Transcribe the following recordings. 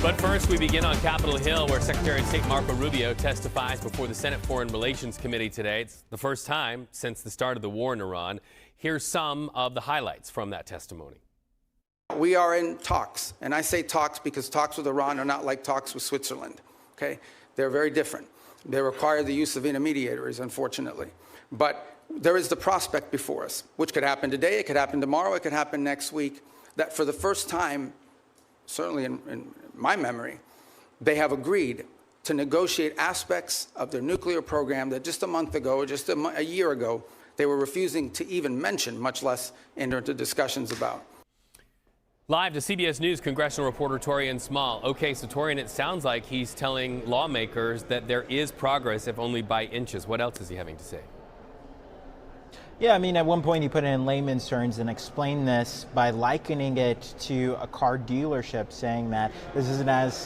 But first, we begin on Capitol Hill, where Secretary of State Marco Rubio testifies before the Senate Foreign Relations Committee today. It's the first time since the start of the war in Iran. Here's some of the highlights from that testimony. We are in talks, and I say talks because talks with Iran are not like talks with Switzerland, okay? They're very different. They require the use of intermediaries, unfortunately. But there is the prospect before us, which could happen today, it could happen tomorrow, it could happen next week, that for the first time, certainly in my memory, they have agreed to negotiate aspects of their nuclear program that just a month ago, just a year ago, they were refusing to even mention, much less enter into discussions about. Live to CBS News congressional reporter Taurean Small. Okay, so Taurean, it sounds like he's telling lawmakers that there is progress, if only by inches. What else is he having to say? Yeah, I mean, at one point he put it in layman's terms and explained this by likening it to a car dealership, saying that this isn't as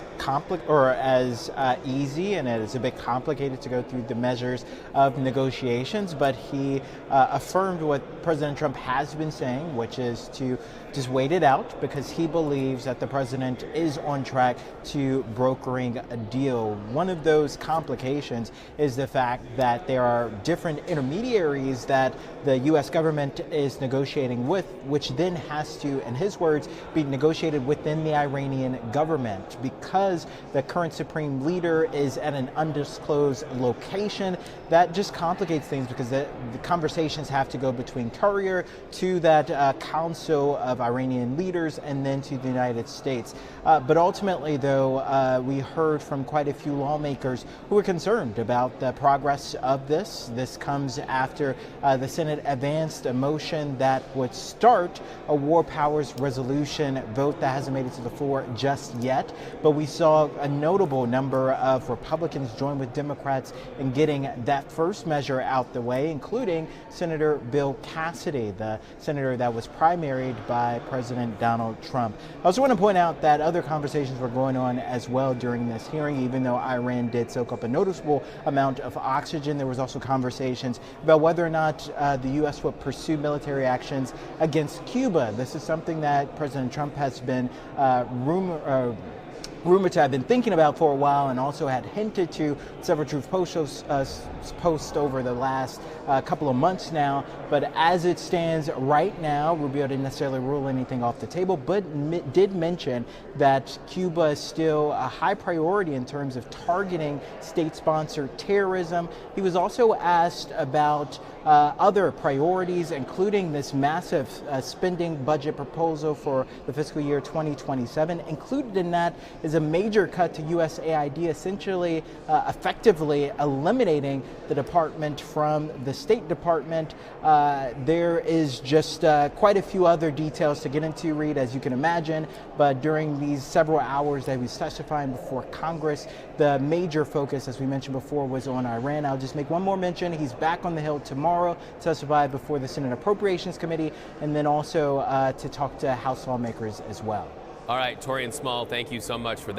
easy and it is a bit complicated to go through the measures of negotiations. But he affirmed what President Trump has been saying, which is to just wait it out, because he believes that the president is on track to brokering a deal. One of those complications is the fact that there are different intermediaries that the U.S. government is negotiating with, which then has to, in his words, be negotiated within the Iranian government. Because the current supreme leader is at an undisclosed location, that just complicates things, because the conversations have to go between courier to that council of Iranian leaders and then to the United States. But ultimately, though, we heard from quite a few lawmakers who were concerned about the progress of this. This comes after the Senate advanced a motion that would start a war powers resolution vote that hasn't made it to the floor just yet. But we saw a notable number of Republicans join with Democrats in getting that first measure out the way, including Senator Bill Cassidy, the senator that was primaried by President Donald Trump. I also want to point out that other conversations were going on as well during this hearing. Even though Iran did soak up a noticeable amount of oxygen, there was also conversations about whether or not the U.S. would pursue military actions against Cuba. This is something that President Trump has been rumored to have been thinking about for a while, and also had hinted to several truth posts over the last couple of months now. But as it stands right now, Rubio didn't necessarily rule anything off the table, but did mention that Cuba is still a high priority in terms of targeting state-sponsored terrorism. He was also asked about other priorities, including this massive spending budget proposal for the fiscal year 2027. Included in that is a major cut to USAID, essentially effectively eliminating the department from the State Department. There is just quite a few other details to get into, Reed, as you can imagine. But during these several hours that he was testifying before Congress, the major focus, as we mentioned before, was on Iran. I'll just make one more mention. He's back on the Hill tomorrow to testify before the Senate Appropriations Committee, and then also to talk to House lawmakers as well. All right, Taurean Small, thank you so much for that.